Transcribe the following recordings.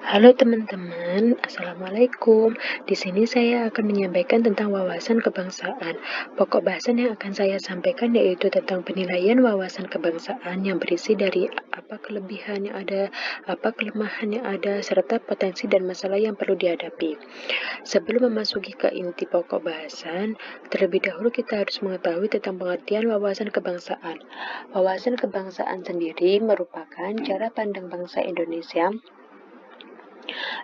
Halo teman-teman, Assalamualaikum. Di sini saya akan menyampaikan tentang wawasan kebangsaan. Pokok bahasan yang akan saya sampaikan yaitu tentang penilaian wawasan kebangsaan yang berisi dari apa kelebihan yang ada, apa kelemahan yang ada, serta potensi dan masalah yang perlu dihadapi. Sebelum memasuki ke inti pokok bahasan, terlebih dahulu kita harus mengetahui tentang pengertian wawasan kebangsaan. Wawasan kebangsaan sendiri merupakan cara pandang bangsa Indonesia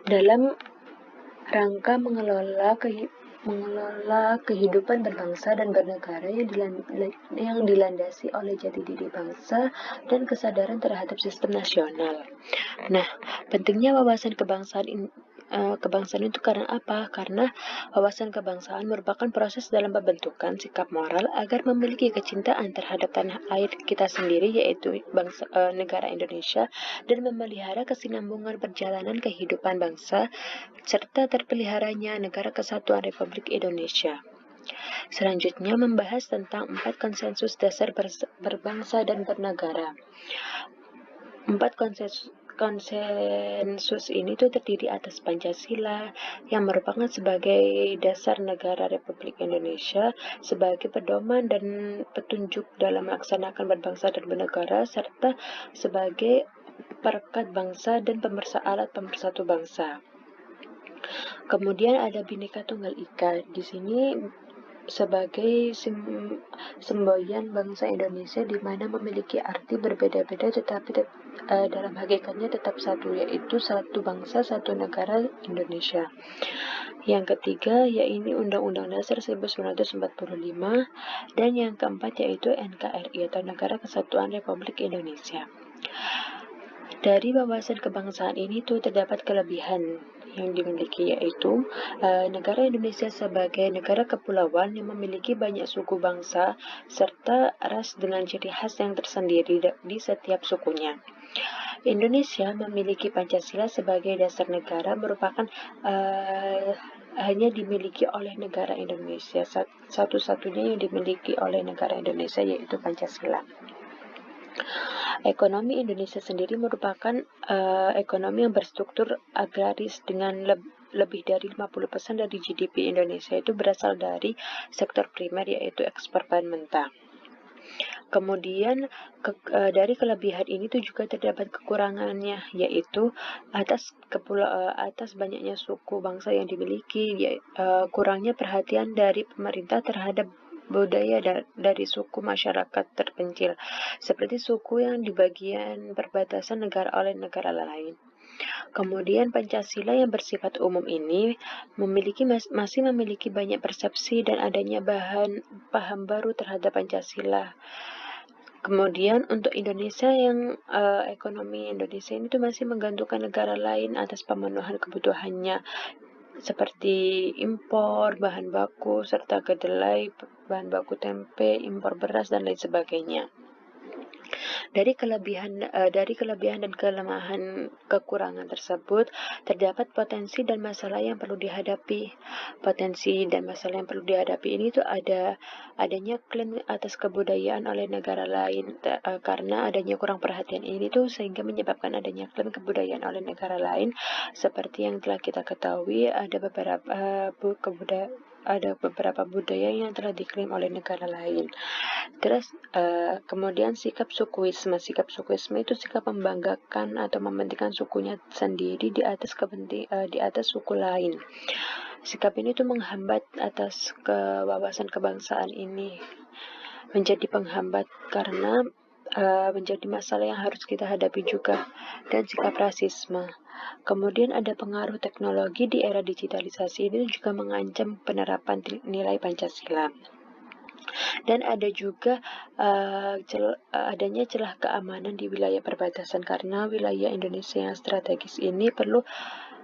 dalam rangka mengelola kehidupan berbangsa dan bernegara yang dilandasi oleh jati diri bangsa dan kesadaran terhadap sistem nasional. Nah, pentingnya wawasan kebangsaan itu karena apa? Karena wawasan kebangsaan merupakan proses dalam pembentukan sikap moral agar memiliki kecintaan terhadap tanah air kita sendiri, yaitu negara Indonesia, dan memelihara kesinambungan perjalanan kehidupan bangsa serta terpeliharanya negara kesatuan Republik Indonesia. Selanjutnya membahas tentang 4 konsensus dasar berbangsa dan bernegara. 4 konsensus ini tuh terdiri atas Pancasila yang merupakan sebagai dasar negara Republik Indonesia, sebagai pedoman dan petunjuk dalam melaksanakan berbangsa dan bernegara, serta sebagai perekat bangsa dan alat pemersatu bangsa. Kemudian ada Bhinneka Tunggal Ika. Di sini sebagai semboyan bangsa Indonesia di mana memiliki arti berbeda-beda tetapi dalam hakikatnya tetap satu, yaitu satu bangsa, satu negara Indonesia. Yang ketiga yaitu Undang-Undang Dasar 1945, dan yang keempat yaitu NKRI atau Negara Kesatuan Republik Indonesia. Dari wawasan kebangsaan ini tuh terdapat kelebihan yang dimiliki, yaitu negara Indonesia sebagai negara kepulauan yang memiliki banyak suku bangsa serta ras dengan ciri khas yang tersendiri di setiap sukunya. Indonesia memiliki Pancasila sebagai dasar negara merupakan hanya dimiliki oleh negara Indonesia, satu-satunya yang dimiliki oleh negara Indonesia yaitu Pancasila. Ekonomi Indonesia sendiri merupakan ekonomi yang berstruktur agraris dengan lebih dari 50% dari GDP Indonesia itu berasal dari sektor primer, yaitu ekspor bahan mentah. Kemudian dari kelebihan ini tuh juga terdapat kekurangannya, yaitu atas banyaknya suku bangsa yang dimiliki, kurangnya perhatian dari pemerintah terhadap budaya dari suku masyarakat terpencil, seperti suku yang di bagian perbatasan negara oleh negara lain. Kemudian Pancasila yang bersifat umum ini masih memiliki banyak persepsi dan adanya paham baru terhadap Pancasila. Kemudian untuk Indonesia yang ekonomi Indonesia ini tuh masih menggantungkan negara lain atas pemenuhan kebutuhannya, seperti impor bahan baku serta kedelai, bahan baku tempe, impor beras dan lain sebagainya. Dari kelebihan dan kelemahan kekurangan tersebut terdapat potensi dan masalah yang perlu dihadapi. Potensi dan masalah yang perlu dihadapi ini tuh adanya klaim atas kebudayaan oleh negara lain, karena adanya kurang perhatian ini tuh sehingga menyebabkan adanya klaim kebudayaan oleh negara lain. Seperti yang telah kita ketahui, ada beberapa budaya yang telah diklaim oleh negara lain. Terus kemudian sikap sukuisme itu sikap membanggakan atau mementingkan sukunya sendiri di atas suku lain. Sikap ini tuh menghambat atas wawasan kebangsaan ini, menjadi penghambat karena menjadi masalah yang harus kita hadapi juga. Dan sikap rasisme. Kemudian ada pengaruh teknologi di era digitalisasi ini juga mengancam penerapan nilai Pancasila. Dan ada juga adanya celah keamanan di wilayah perbatasan, karena wilayah Indonesia yang strategis ini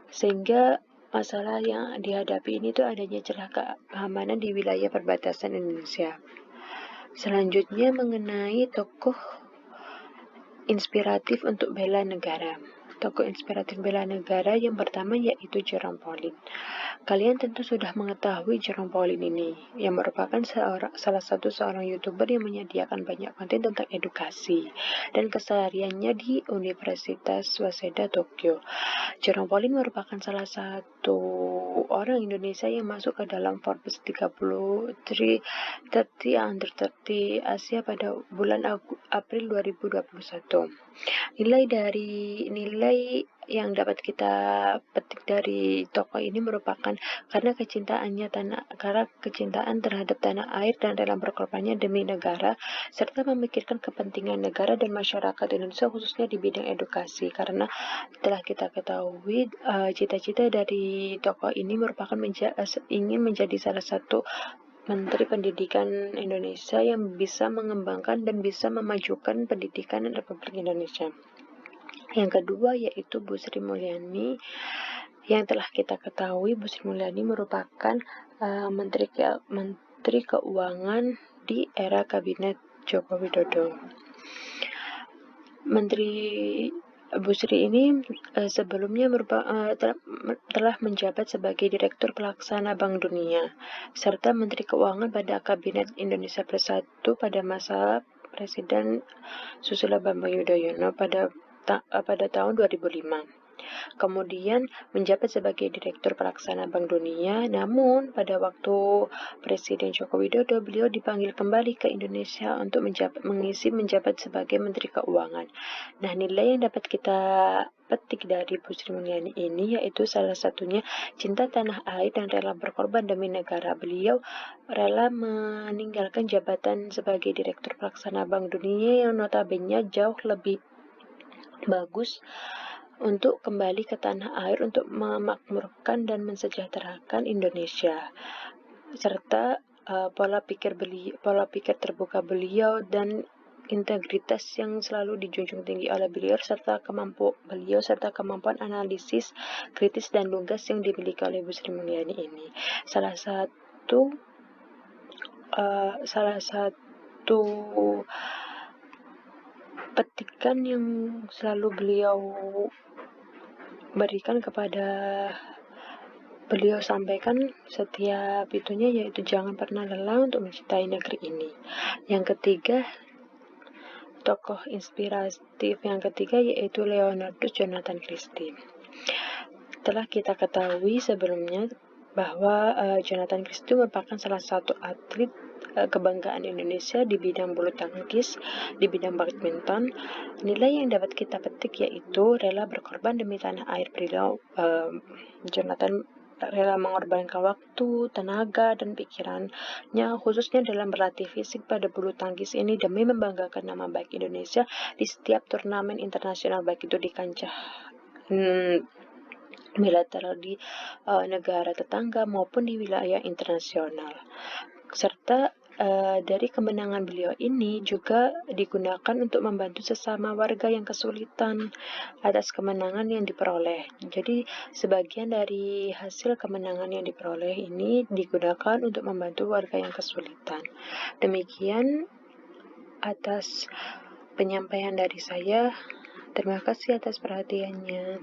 sehingga masalah yang dihadapi ini tuh adanya celah keamanan di wilayah perbatasan Indonesia. Selanjutnya mengenai tokoh inspiratif untuk bela negara. tokoh inspiratif bela negara yang pertama yaitu Jerome Pauline. Kalian tentu sudah mengetahui Jerome Pauline ini, yang merupakan salah satu seorang YouTuber yang menyediakan banyak konten tentang edukasi dan kesehariannya di Universitas Waseda Tokyo. Jerome Pauline merupakan salah satu orang Indonesia yang masuk ke dalam Forbes 30 Under 30 Asia pada bulan April 2021. Nilai yang dapat kita petik dari tokoh ini merupakan karena kecintaan terhadap tanah air dan rela berkorbannya demi negara, serta memikirkan kepentingan negara dan masyarakat Indonesia khususnya di bidang edukasi. Karena telah kita ketahui cita-cita dari tokoh ini merupakan ingin menjadi salah satu Menteri Pendidikan Indonesia yang bisa mengembangkan dan bisa memajukan pendidikan Republik Indonesia. Yang kedua yaitu Bu Sri Mulyani. Yang telah kita ketahui, Bu Sri Mulyani merupakan Menteri Keuangan di era Kabinet Joko Widodo. Menteri Bu Sri ini sebelumnya telah menjabat sebagai Direktur Pelaksana Bank Dunia serta Menteri Keuangan pada Kabinet Indonesia Bersatu pada masa Presiden Susilo Bambang Yudhoyono pada tahun 2005. Kemudian menjabat sebagai Direktur Pelaksana Bank Dunia, namun pada waktu Presiden Joko Widodo beliau dipanggil kembali ke Indonesia untuk menjabat sebagai Menteri Keuangan. Nah, nilai yang dapat kita petik dari Bu Sri Mulyani ini yaitu salah satunya cinta tanah air dan rela berkorban demi negara. Beliau rela meninggalkan jabatan sebagai Direktur Pelaksana Bank Dunia yang notabene jauh lebih bagus untuk kembali ke tanah air untuk memakmurkan dan mensejahterakan Indonesia, serta pola pikir terbuka beliau dan integritas yang selalu dijunjung tinggi oleh beliau serta kemampuan analisis kritis dan lugas yang dimiliki oleh Bu Sri Mulyani ini. Salah satu petikan yang selalu beliau sampaikan setiap itunya yaitu jangan pernah lelah untuk mencintai negeri ini. Yang ketiga, tokoh inspiratif yang ketiga yaitu Leonardo Jonathan Christie. Telah kita ketahui sebelumnya bahwa Jonathan Christie merupakan salah satu atlet kebanggaan Indonesia di bidang bulu tangkis, di bidang badminton. Nilai yang dapat kita petik yaitu rela berkorban demi tanah air. Beliau Jonathan rela mengorbankan waktu, tenaga, dan pikirannya khususnya dalam berlatih fisik pada bulu tangkis ini demi membanggakan nama baik Indonesia di setiap turnamen internasional, baik itu di kancah bilateral di negara tetangga maupun di wilayah internasional. Serta dari kemenangan beliau ini juga digunakan untuk membantu sesama warga yang kesulitan atas kemenangan yang diperoleh. Jadi sebagian dari hasil kemenangan yang diperoleh ini digunakan untuk membantu warga yang kesulitan. Demikian atas penyampaian dari saya. Terima kasih atas perhatiannya.